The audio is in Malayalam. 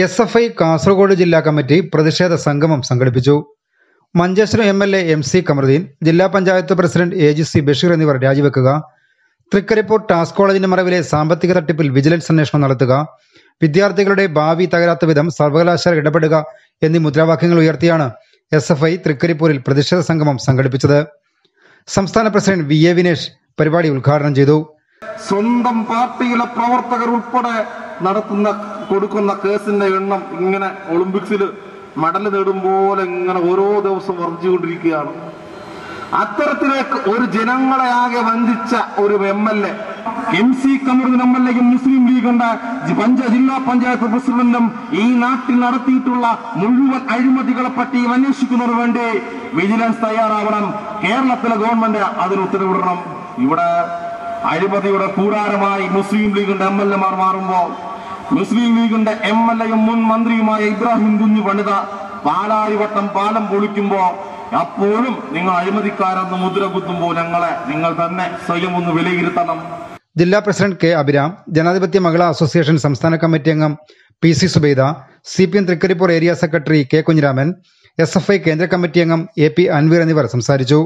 SFI കാസർഗോഡ് ജില്ലാ കമ്മിറ്റി പ്രതിഷേധ സംഗമം സംഘടിപ്പിച്ചു. മഞ്ചേശ്വരം MLA MC കമറുദ്ദീൻ, ജില്ലാ പഞ്ചായത്ത് പ്രസിഡന്റ് AGC ബഷീർ എന്നിവർ രാജിവെക്കുക, തൃക്കരിപ്പൂർ ടാസ്ക് കോളേജിന്റെ മറവിലെ സാമ്പത്തിക തട്ടിപ്പിൽ വിജിലൻസ് അന്വേഷണം നടത്തുക, വിദ്യാർത്ഥികളുടെ ഭാവി തകരാത്ത വിധം സർവകലാശാല ഇടപെടുക എന്നീ മുദ്രാവാക്യങ്ങൾ ഉയർത്തിയാണ് SFI തൃക്കരിപ്പൂരിൽ പ്രതിഷേധ സംഗമം സംഘടിപ്പിച്ചത്. സംസ്ഥാന പ്രസിഡന്റ് VA വിനേഷ് പരിപാടി ഉദ്ഘാടനം ചെയ്തു. സ്വന്തം പാർട്ടിയിലെ പ്രവർത്തകർ ഉൾപ്പെടെ കൊടുക്കുന്ന കേസിന്റെ എണ്ണം ഇങ്ങനെ ഒളിമ്പിക്സിൽ മെഡൽ നേടും പോലെ ഇങ്ങനെ ഓരോ ദിവസം വർദ്ധിച്ചുകൊണ്ടിരിക്കുകയാണ്. അത്തരത്തിലേക്ക് ഒരു ജനങ്ങളെ ആകെ വഞ്ചിച്ച ഒരു MLA MC കമറുദ്ദീൻ MLAയും മുസ്ലിം ലീഗിന്റെ ജില്ലാ പഞ്ചായത്ത് പ്രസിഡന്റും ഈ നാട്ടിൽ നടത്തിയിട്ടുള്ള മുഴുവൻ അഴിമതികളെ പറ്റിയും അന്വേഷിക്കുന്നതിന് വേണ്ടി വിജിലൻസ് തയ്യാറാവണം. കേരളത്തിലെ ഗവൺമെന്റ് അതിന് ഉത്തരവിടണം. ഇവിടെ അഴിമതിയുടെ കൂടാരമായി മുസ്ലിം ലീഗിന്റെ MLAമാർ മാറുമ്പോൾ മുസ്ലിം ലീഗിന്റെ MLAയും മുൻ മന്ത്രിയുമായ ഇബ്രാഹിം കുഞ്ഞു പണിത പാലാരിവട്ടം പാലം പൊളിക്കുമ്പോ അപ്പോഴും നിങ്ങൾ അഴിമതിക്കാരെന്ന് മുദ്ര കുത്തുമ്പോൾ നിങ്ങൾ തന്നെ സ്വയം ഒന്ന് വിലയിരുത്തണം. ജില്ലാ പ്രസിഡന്റ് K അഭിരാം, ജനാധിപത്യ മഹിളാ അസോസിയേഷൻ സംസ്ഥാന കമ്മിറ്റി അംഗം PC Subaida, CPM Thrikkaripur area secretary K Kunhiraman, SFI കേന്ദ്ര കമ്മിറ്റി അംഗം AP അൻവീർ എന്നിവർ സംസാരിച്ചു.